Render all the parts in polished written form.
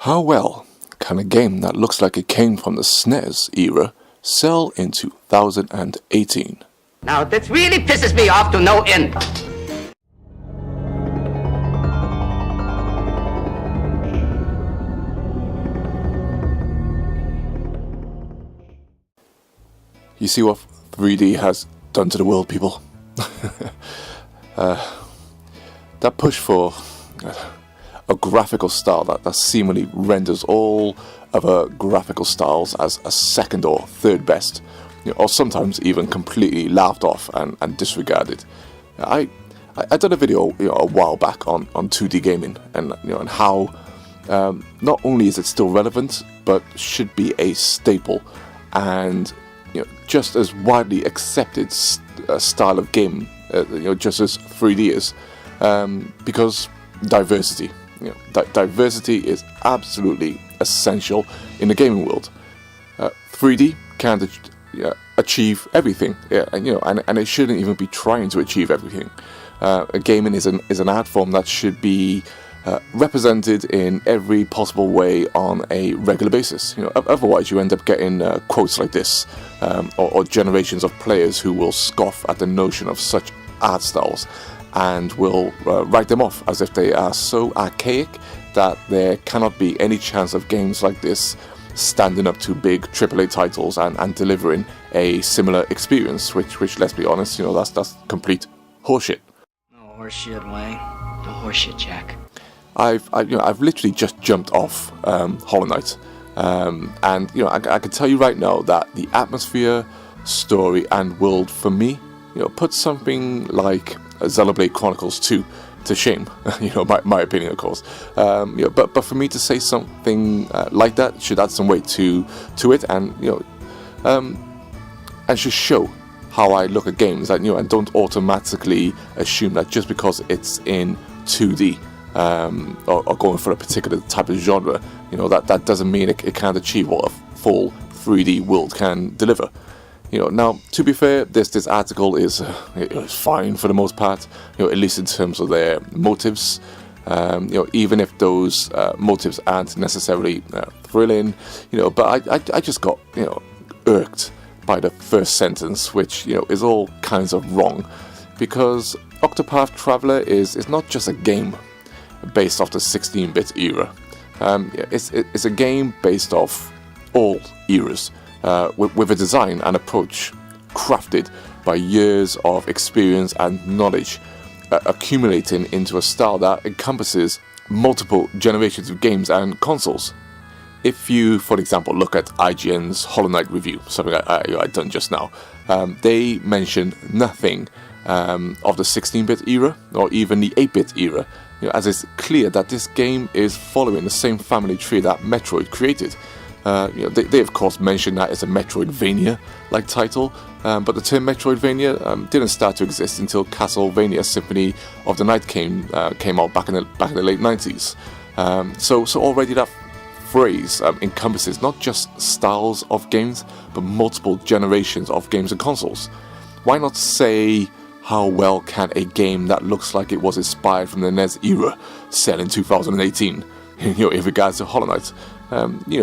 How well can a game that looks like it came from the SNES era sell in 2018? Now, this really pisses me off to no end. You see what 3D has done to the world, people? That push for a graphical style that seemingly renders all other graphical styles as a second or third best, or sometimes even completely laughed off and disregarded. I did a video a while back on 2D gaming and and how not only is it still relevant but should be a staple and just as widely accepted style of game, just as 3D is, because diversity. Diversity is absolutely essential in the gaming world. 3D can't achieve everything, and it shouldn't even be trying to achieve everything. Gaming is an art form that should be represented in every possible way on a regular basis. Otherwise you end up getting quotes like this, or generations of players who will scoff at the notion of such art styles and will write them off as if they are so archaic that there cannot be any chance of games like this standing up to big AAA titles and delivering a similar experience, which let's be honest, that's complete horseshit. No horseshit, Wayne. No horseshit, Jack. I've literally just jumped off Hollow Knight, and I can tell you right now that the atmosphere, story, and world for me, puts something like Xenoblade Chronicles 2 to shame. My opinion, of course. But for me to say something like that should add some weight to it, and and should show how I look at games, and don't automatically assume that just because it's in 2D. Or going for a particular type of genre, that doesn't mean it can't achieve what a full 3D world can deliver. Now, to be fair, this article is fine for the most part, at least in terms of their motives. Even if those motives aren't necessarily thrilling, but I just got irked by the first sentence, which is all kinds of wrong, because Octopath Traveler is not just a game based off the 16-bit era. It's a game based off all eras, with a design and approach crafted by years of experience and knowledge, accumulating into a style that encompasses multiple generations of games and consoles. If you, for example, look at IGN's Hollow Knight review, something I've done just now, they mention nothing of the 16-bit era or even the 8-bit era, as it's clear that this game is following the same family tree that Metroid created. They of course mention that it's a Metroidvania-like title, but the term Metroidvania didn't start to exist until Castlevania Symphony of the Night came out back in the late 90s. So already that phrase encompasses not just styles of games, but multiple generations of games and consoles. Why not say, how well can a game that looks like it was inspired from the NES era sell in 2018? In regards to Hollow Knight,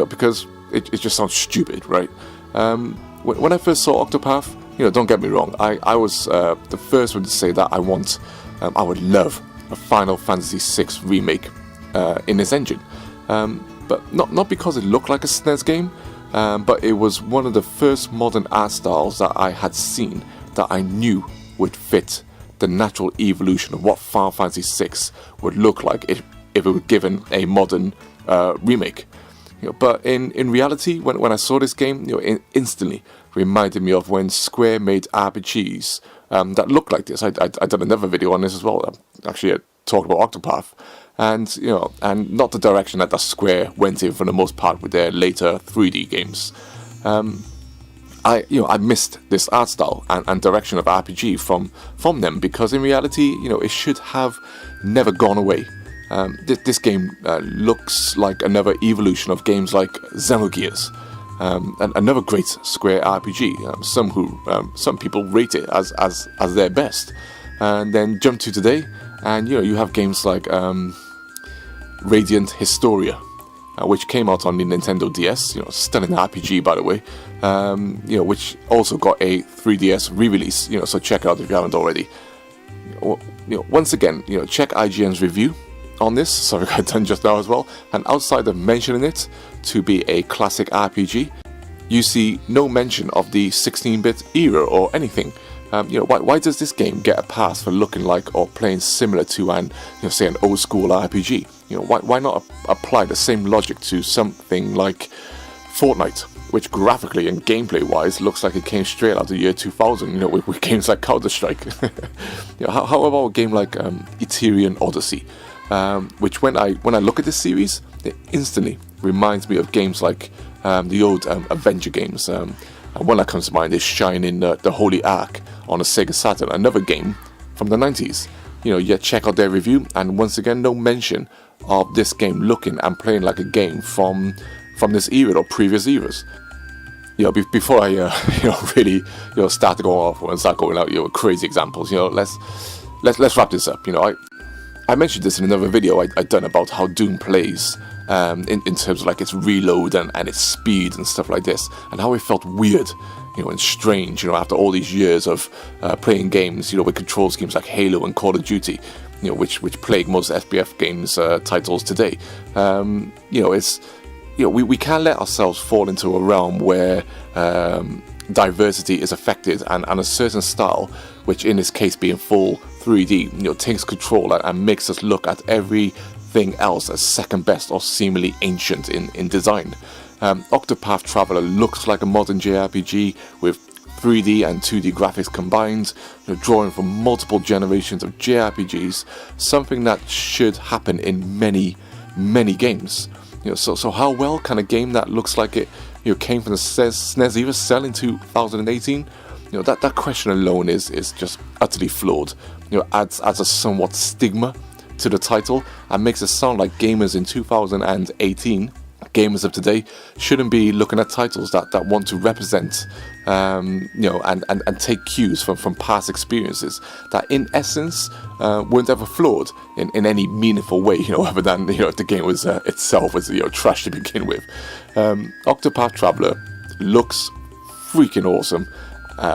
because it just sounds stupid, right? When I first saw Octopath, don't get me wrong, I was the first one to say that I would love a Final Fantasy VI remake in this engine, but not because it looked like a SNES game, but it was one of the first modern art styles that I had seen that I knew would fit the natural evolution of what Final Fantasy VI would look like if it were given a modern remake. But in reality, when I saw this game, it instantly reminded me of when Square made RPGs that looked like this. I did another video on this as well. Actually, I talked about Octopath, and and not the direction that the Square went in for the most part with their later 3D games. I missed this art style and direction of RPG from them, because in reality, it should have never gone away. This game looks like another evolution of games like Xenogears, and another great Square RPG. Some people rate it as their best. And then jump to today, and you have games like Radiant Historia, which came out on the Nintendo DS. You know, still an RPG, by the way. You know, which also got a 3DS re-release. You know, so check it out if you haven't already. You know, once again, you know, check IGN's review on this. Sorry, I done just now as well. And outside of mentioning it to be a classic RPG, you see no mention of the 16-bit era or anything. You know, why does this game get a pass for looking like or playing similar to an, you know, say an old school RPG? You know, why not apply the same logic to something like Fortnite, which graphically and gameplay wise looks like it came straight out of the year 2000, you know, with games like Counter-Strike. You know, how about a game like Ethereum Odyssey, which when I look at this series, it instantly reminds me of games like the old Avenger games. And one that comes to mind is Shining the Holy Ark on a Sega Saturn, another game from the 90s. You know, yeah, check out their review, and once again, no mention of this game looking and playing like a game from this era or previous eras. You know, before I you know, really, you know, start to go off and start going out, you know, crazy examples. You know, let's wrap this up. You know, I mentioned this in another video I done about how Doom plays. In terms of like its reload and its speed and stuff like this, and how it felt weird, you know, and strange, you know, after all these years of playing games, you know, with control schemes like Halo and Call of Duty, you know, which plague most FPS games titles today. You know, it's, you know, we can't let ourselves fall into a realm where diversity is affected and a certain style, which in this case being full 3D, you know, takes control and makes us look at everything else as second best or seemingly ancient in design. Octopath Traveler looks like a modern JRPG with 3D and 2D graphics combined, you know, drawing from multiple generations of JRPGs, something that should happen in many games. You know, so how well can a game that looks like it, you know, came from the SNES era sell in 2018? You know, that question alone is just utterly flawed. You know, adds a somewhat stigma to the title and makes it sound like gamers in 2018, gamers of today, shouldn't be looking at titles that want to represent, you know, and take cues from past experiences that in essence weren't ever flawed in any meaningful way, you know, other than, you know, the game was itself was, you know, trash to begin with. Octopath Traveler looks freaking awesome,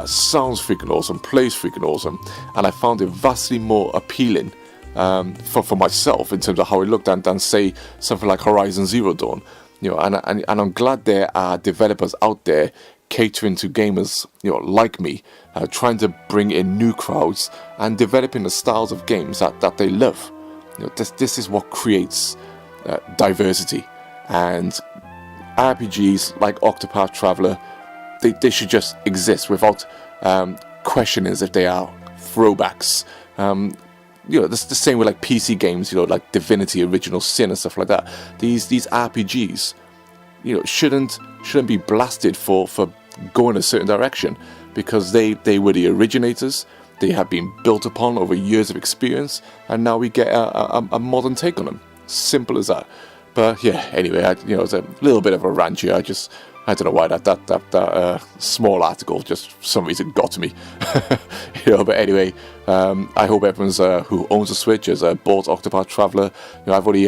sounds freaking awesome, plays freaking awesome, and I found it vastly more appealing for myself in terms of how it looked than say something like Horizon Zero Dawn, you know, and I'm glad there are developers out there catering to gamers, you know, like me, trying to bring in new crowds and developing the styles of games that they love. You know, this is what creates diversity, and RPGs like Octopath Traveler, they should just exist without questioning if they are throwbacks. You know, that's the same with like PC games, you know, like Divinity Original Sin and stuff like that. These RPGs, you know, shouldn't be blasted for going a certain direction, because they were the originators. They have been built upon over years of experience, and now we get a modern take on them. Simple as that. But yeah, anyway, you know, it's a little bit of a rant here. I don't know why that small article just for some reason got to me. You know, but anyway, I hope everyone's who owns a Switch has bought Octopath Traveler. You know, I've already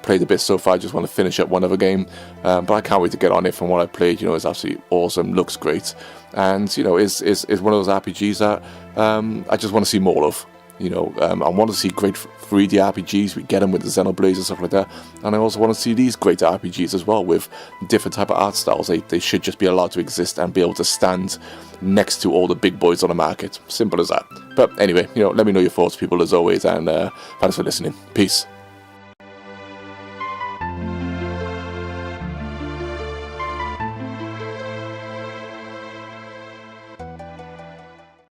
played a bit so far. I just want to finish up one other game, but I can't wait to get on it. From what I played, you know, it's absolutely awesome, looks great, and you know, is one of those RPGs that I just want to see more of. You know, I want to see great 3D RPGs. We get them with the Xenoblade and stuff like that. And I also want to see these great RPGs as well with different type of art styles. They should just be allowed to exist and be able to stand next to all the big boys on the market. Simple as that. But anyway, you know, let me know your thoughts, people, as always. And thanks for listening. Peace.